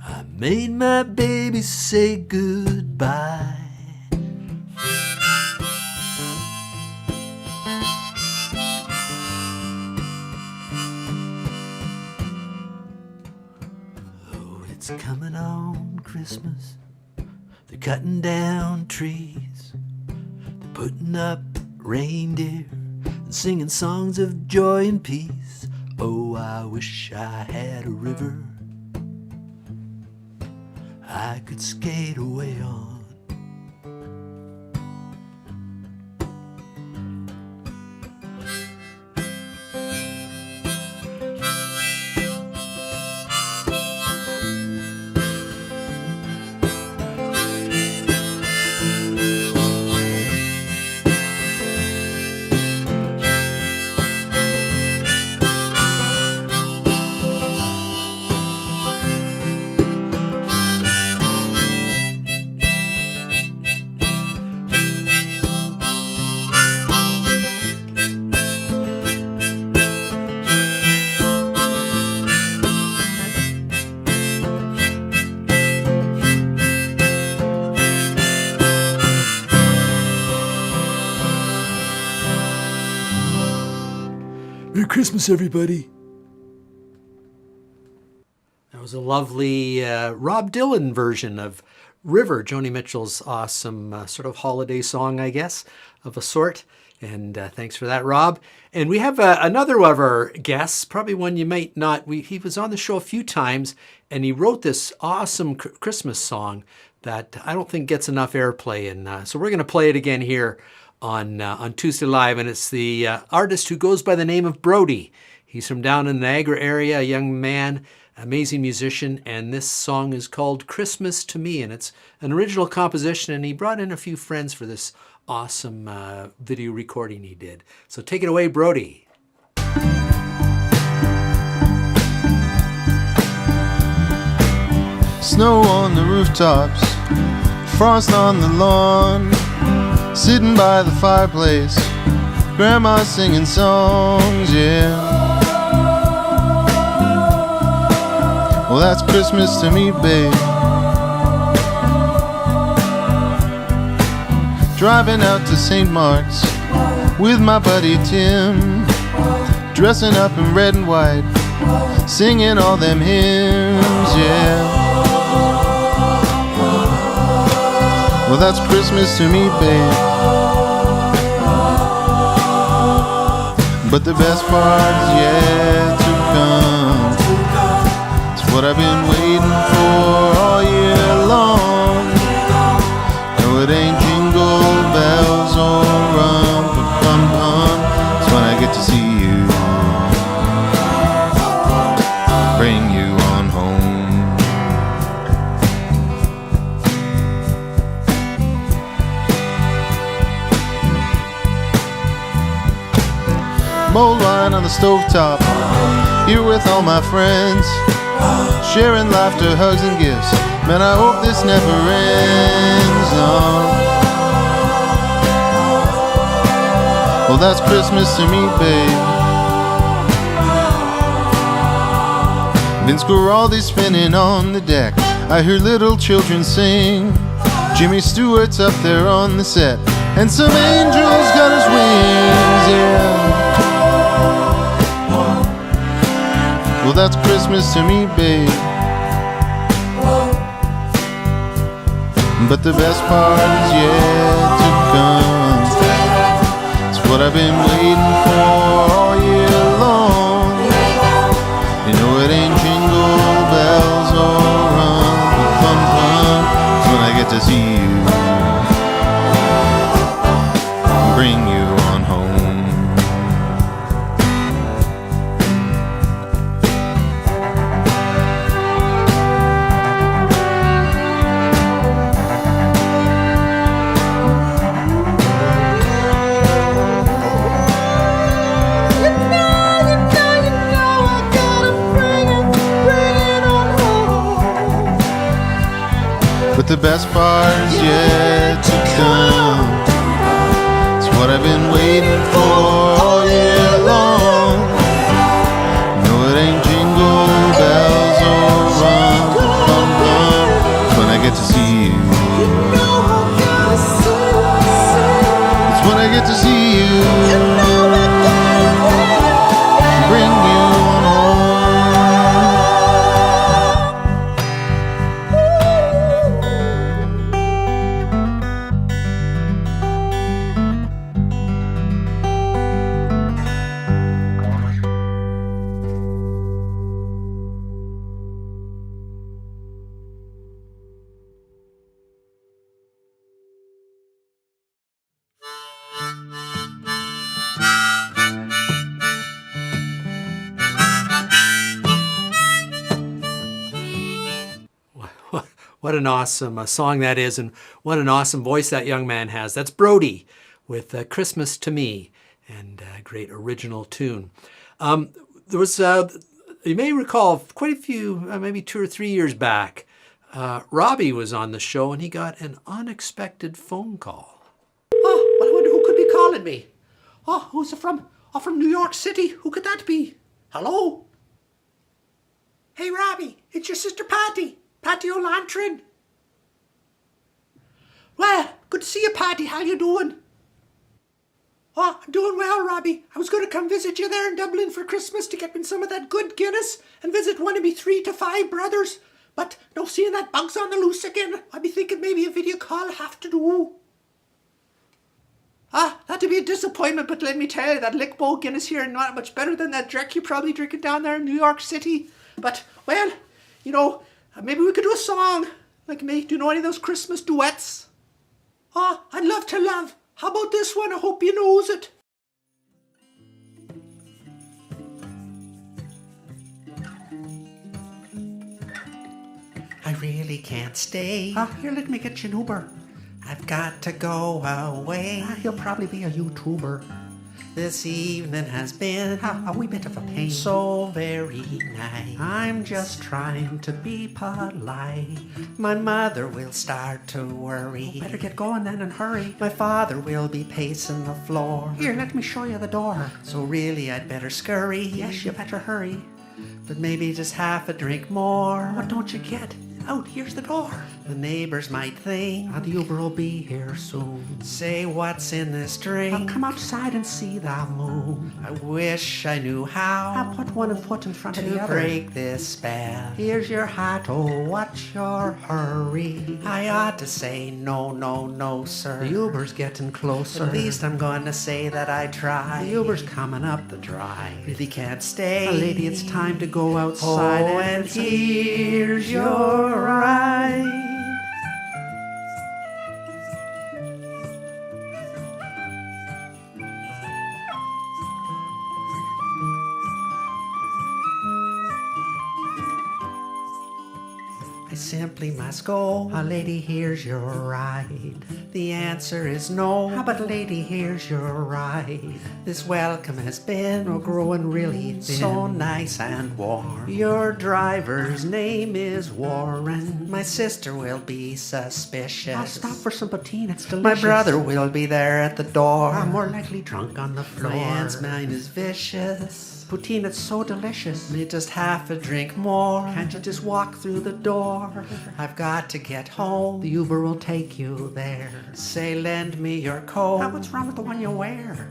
I made my baby say goodbye. Oh, it's coming on Christmas. They're cutting down trees. They're putting up reindeer and singing songs of joy and peace. Oh, I wish I had a river I could skate away on. Merry Christmas, everybody. That was a lovely Rob Dylan version of River, Joni Mitchell's awesome sort of holiday song, I guess, of a sort. And thanks for that, Rob. And we have another of our guests, probably one you might not. He was on the show a few times, and he wrote this awesome Christmas song that I don't think gets enough airplay. And so we're going to play it again here on Tuesday Live. And it's the artist who goes by the name of Brody. He's from down in the Niagara area, a young man, amazing musician, and this song is called Christmas to Me, and it's an original composition, and he brought in a few friends for this awesome video recording he did. So take it away, Brody. Snow on the rooftops, frost on the lawn, sitting by the fireplace, grandma singing songs, yeah. Well, that's Christmas to me, babe. Driving out to St. Mark's with my buddy Tim, dressing up in red and white, singing all them hymns, yeah. Well, that's Christmas to me, babe. But the best part's yet to come. It's what I've been waiting for all year long. No, it ain't jingle bells or rum-pa-pum-pum. It's when I get to see you. mulled wine on the stovetop, here with all my friends, sharing laughter, hugs, and gifts. Man, I hope this never ends. Well, that's Christmas to me, babe. Vince Guaraldi's spinning on the deck. I hear little children sing. Jimmy Stewart's up there on the set, and some angels got his wings, yeah. Well, that's Christmas to me, babe. But the best part is yet to come. It's what I've been waiting for all year long. You know it ain't jingle bells or rumble fun fun. It's when I get to see you, bring you on home. But the best part is yet to come. It's what I've been waiting for all year long. No, it ain't jingle bells or rumble bum bum. It's when I get to see you. It's when I get to see you. Bring you on home. What an awesome song that is, and what an awesome voice that young man has. That's Brody with Christmas to Me, and a great original tune. There was, you may recall, quite a few, maybe 2 or 3 years back, Robbie was on the show and he got an unexpected phone call. Oh, well, I wonder who could be calling me. Oh, who's it from? Oh, from New York City. Who could that be? Hello? Hey, Robbie, it's your sister Patty. Patty O'Lantern. Well, good to see you, Patty. How you doing? Oh, I'm doing well, Robbie. I was going to come visit you there in Dublin for Christmas to get me some of that good Guinness and visit one of me 3 to 5 brothers. But no, seeing that bug's on the loose again, I'd be thinking maybe a video call have to do. That'd be a disappointment, but let me tell you, that Lickbow Guinness here is not much better than that Drek you probably drinking down there in New York City. But, well, you know, maybe we could do a song. Like me, do you know any of those Christmas duets? Oh, I'd love to love. How about this one? I hope you knows it. I really can't stay. Here, let me get you an Uber. I've got to go away. He'll probably be a YouTuber. This evening has been A wee bit of a pain. so very nice. I'm just trying to be polite. My mother will start to worry. Better get going then and hurry. My father will be pacing the floor. Here, let me show you the door. So really I'd better scurry. Yes, you better hurry. But maybe just half a drink more. What don't you get? Out, here's the door. The neighbors might think, The Uber will be here soon. say what's in this drink. I'll come outside and see the moon. I wish I knew how I'll put one foot in front of the to other. break this spell. Here's your hat, oh, what's your hurry? I ought to say no, no, no, sir. The Uber's getting closer. At least I'm going to say that I tried. The Uber's coming up the drive. Really can't stay. Lady, it's time to go Oh, outside. and here's your ride. I simply must go. Lady, here's your ride. The answer is no. How about lady, here's your ride. This welcome has been growing really thin. So nice and warm. Your driver's name is Warren. My sister will be suspicious. I'll stop for some poutine, it's delicious. My brother will be there at the door. I'm more likely drunk on the floor. My aunt's mind is vicious. Poutine, it's so delicious. Need just half a drink more. Can't you just walk through the door? I've got to get home. The Uber will take you there. Say, lend me your coat. What's wrong with the one you wear?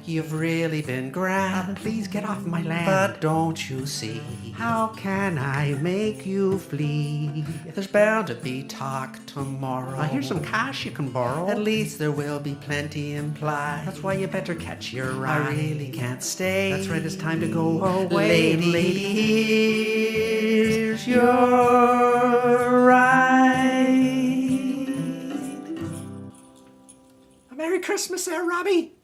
You've really been grand. Please get off my land. But don't you see? How can I make you flee? There's bound to be talk tomorrow. Here's some cash you can borrow. At least there will be plenty implied. That's why you better catch your ride. I really can't stay. That's right, it's time to go away. Lady, here's your ride. Merry Christmas there, Robbie.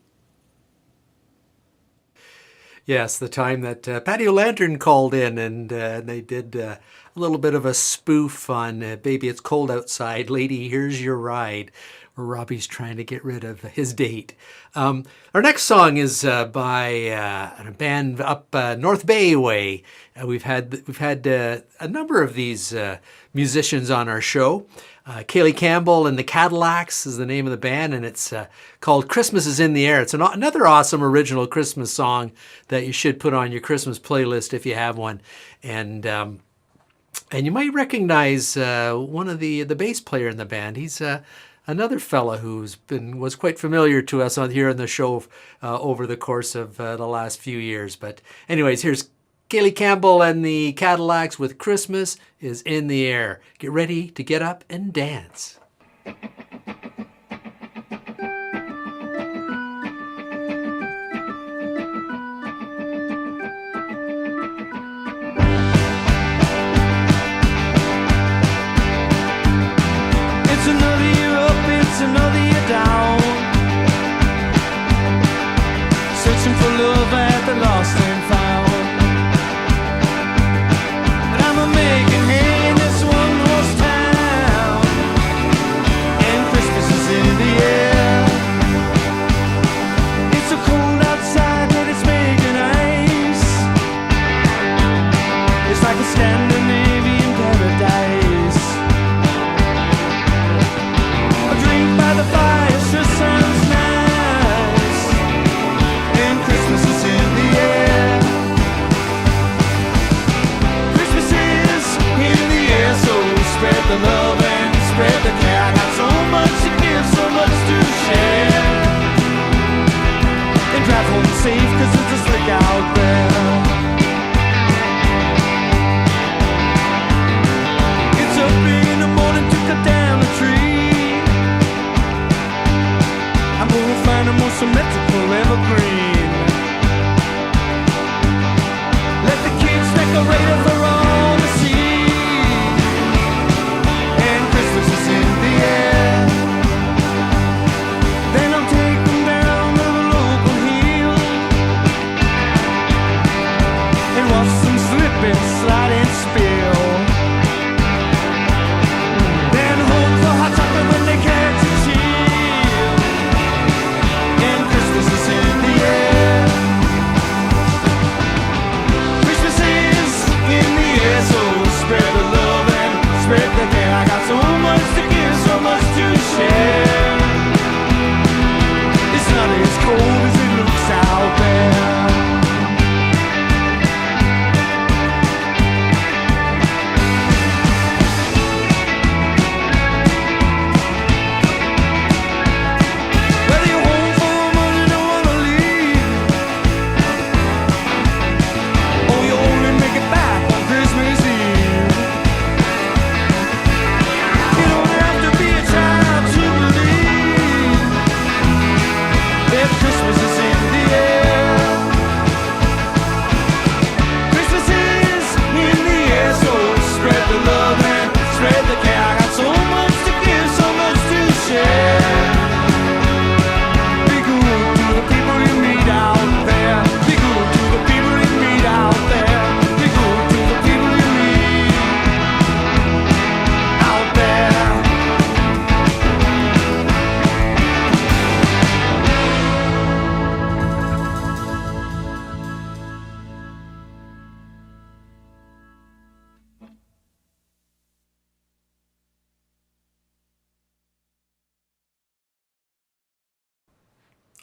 Yes, the time that Patio Lantern called in and they did a little bit of a spoof on Baby It's Cold Outside, Lady Here's Your Ride, where Robbie's trying to get rid of his date. Our next song is by a band up North Bay way. We've had a number of these musicians on our show. Kaylee Campbell and the Cadillacs is the name of the band, and it's called Christmas is in the Air. It's another awesome original Christmas song that you should put on your Christmas playlist if you have one. And you might recognize one of the bass player in the band. He's another fella was quite familiar to us here on the show over the course of the last few years. But anyways, here's Kaylee Campbell and the Cadillacs with Christmas is in the Air. Get ready to get up and dance. It's another year up, it's another year down. Searching for love at the lost and found. Making hay in this one horse town, and Christmas is in the air. It's so cold outside that it's making ice. It's like a Scandinavian paradise. A drink by the fire sure sounds nice, and Christmas is in the air. So spread the love and spread the care. I got so much to give, so much to share. And drive home safe, cause it's a slick out there. It's up in the morning to cut down a tree. I'm gonna find a more symmetrical evergreen. Let the kids decorate it for all to see. Christmas is in the air. Then I'll take them down to the local hill and watch them slip and slide and spill. Then hope for hot chocolate when they catch a chill. And Christmas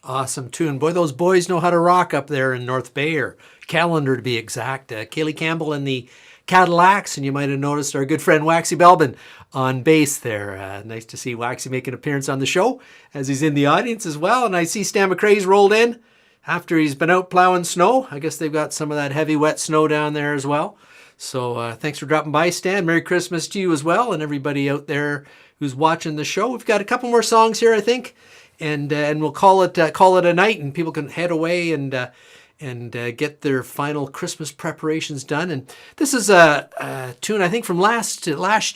Awesome tune. Boy, those boys know how to rock up there in North Bay, or Callander to be exact. Kaylee Campbell and the Cadillacs, and you might have noticed our good friend Waxy Belbin on bass there. Nice to see Waxy make an appearance on the show, as he's in the audience as well. And I see Stan McRae's rolled in after he's been out plowing snow. I guess they've got some of that heavy, wet snow down there as well. So thanks for dropping by, Stan. Merry Christmas to you as well, and everybody out there who's watching the show. We've got a couple more songs here, I think, and we'll call it a night, and people can head away and get their final Christmas preparations done. And this is a tune, I think, from last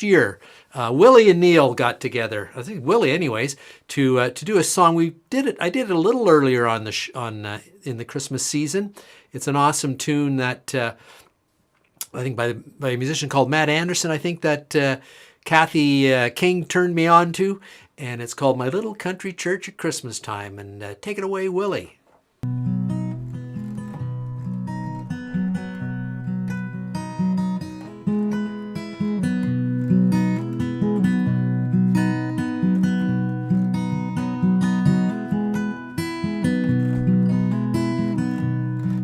year. Willie and Neil got together, I think Willie anyways, to do a song. I did it a little earlier on in the Christmas season. It's an awesome tune that I think by a musician called Matt Anderson, I think that Kathy King turned me on to, and it's called My Little Country Church at Christmas Time. And take it away, Willie.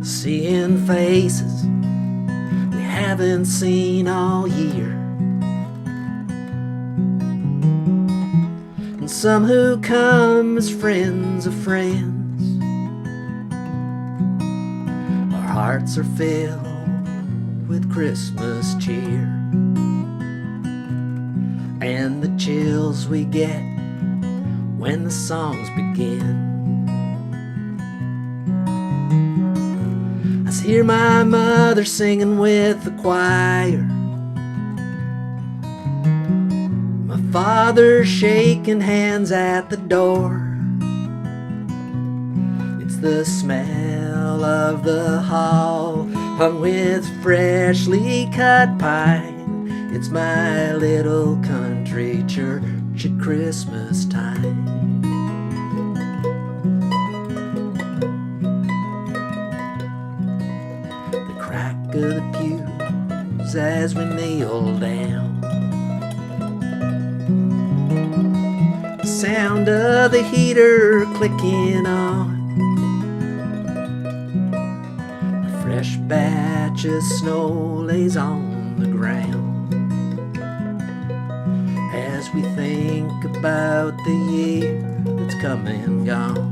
Seeing faces we haven't seen all year, and some who come as friends of friends. Our hearts are filled with Christmas cheer, and the chills we get when the songs begin. I hear my mother singing with the choir, my father shaking hands at the door. It's the smell of the hall hung with freshly cut pine. It's my little country church at Christmas time. Of the pews as we kneel down, the sound of the heater clicking on, a fresh batch of snow lays on the ground, as we think about the year that's come and gone.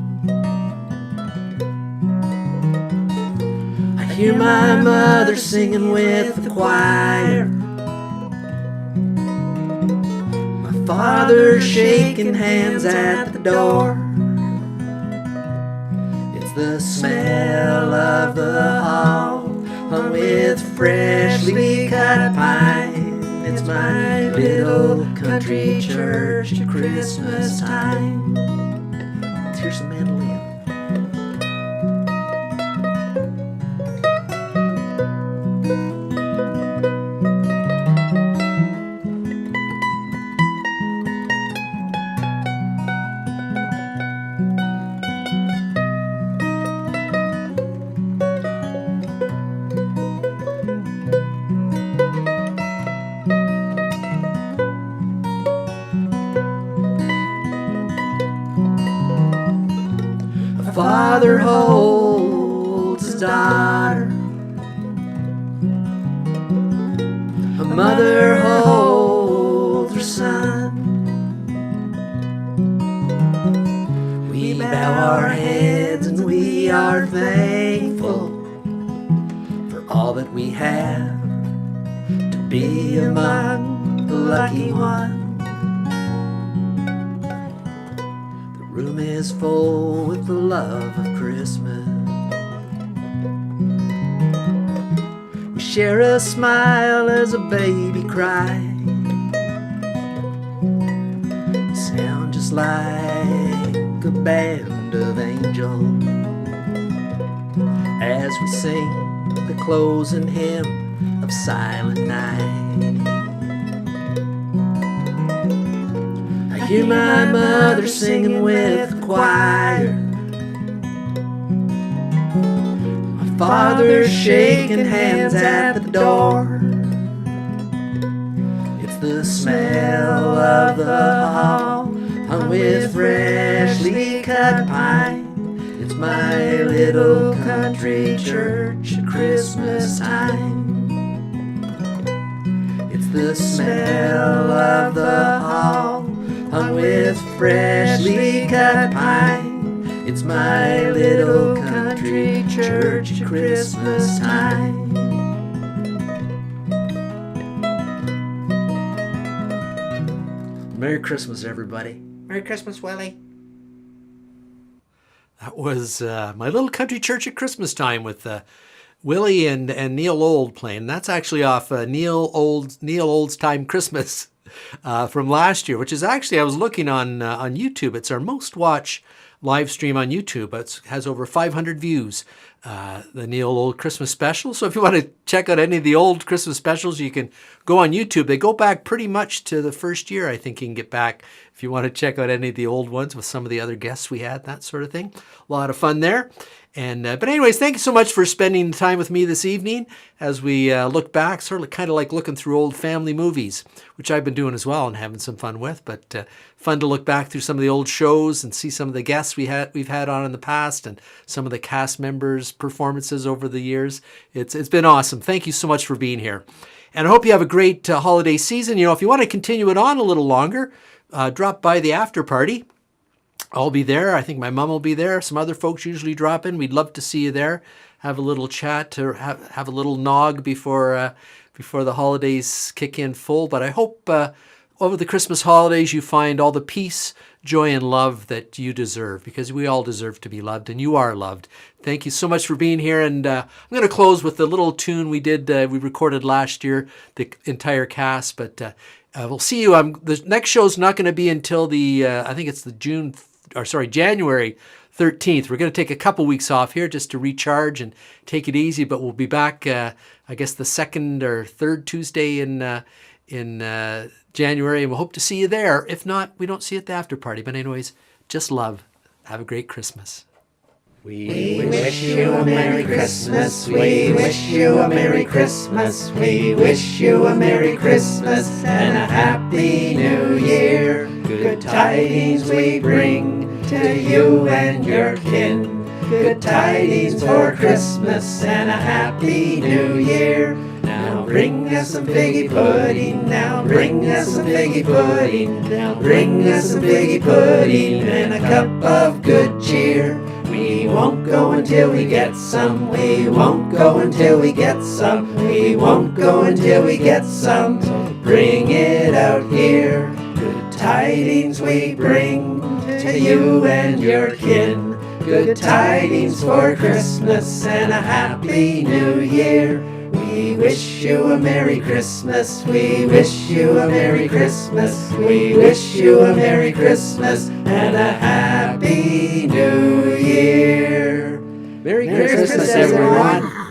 I hear my mother singing with the choir, my father shaking hands at the door. It's the smell of the hall hung with freshly cut pine. It's my little country church at Christmas time. Let's hear some mandolin. Father holds his daughter, a mother holds her son. We bow our heads and we are thankful for all that we have, to be among the lucky ones. The room is full with the love of Christmas. We share a smile as a baby cries. We sound just like a band of angels as we sing the closing hymn of Silent Night. I hear my mother singing with the choir, my father shaking hands at the door. It's the smell of the hall hung with freshly cut pine. my little country church at Christmas time. It's the smell of the hall hung with freshly cut pine. It's my little country church at Christmas time. Merry Christmas, everybody. Merry Christmas, Willie. That was My Little Country Church at Christmas Time with Willie and Neil Old playing. That's actually off Neil Old's Time Christmas from last year, which is actually, I was looking on YouTube. It's our most watched live stream on YouTube. It has over 500 views, the Neil Old Christmas special. So if you want to check out any of the old Christmas specials, you can go on YouTube. They go back pretty much to the first year. I think you can get back if you want to check out any of the old ones with some of the other guests we had, that sort of thing. A lot of fun there. And but anyways, thank you so much for spending time with me this evening as we look back, sort of kind of like looking through old family movies, which I've been doing as well and having some fun with. But fun to look back through some of the old shows and see some of the guests we've had on in the past and some of the cast members' performances over the years. It's been awesome. Thank you so much for being here. And I hope you have a great holiday season. You know, if you want to continue it on a little longer, drop by the after party. I'll be there. I think my mom will be there. Some other folks usually drop in. We'd love to see you there. Have a little chat or have a little nog before the holidays kick in full. But I hope over the Christmas holidays you find all the peace, joy, and love that you deserve, because we all deserve to be loved, and you are loved. Thank you so much for being here. And I'm going to close with the little tune we recorded last year, the entire cast. But we'll see you. The next show is not going to be until I think it's the January 13th. We're going to take a couple weeks off here just to recharge and take it easy, but we'll be back, I guess, the second or third Tuesday in January, and we'll hope to see you there. If not, we don't see you at the after party. But anyways, just love. Have a great Christmas. We wish you a Merry Christmas. We wish you a Merry Christmas. We wish you a Merry Christmas and a Happy New Year. Good tidings we bring to you and your kin. Good tidings for Christmas and a Happy New Year. Now bring us some figgy pudding. Now bring us some figgy pudding. Now bring us some figgy pudding and a cup of good cheer. We won't go until we get some. We won't go until we get some. We won't go until we get some. So bring it out here. Good tidings we bring to you and your kin. Good tidings for Christmas and a Happy New Year. We wish you a Merry Christmas. We wish you a Merry Christmas. We wish you a Merry Christmas and a Happy New Year. Merry Christmas, everyone.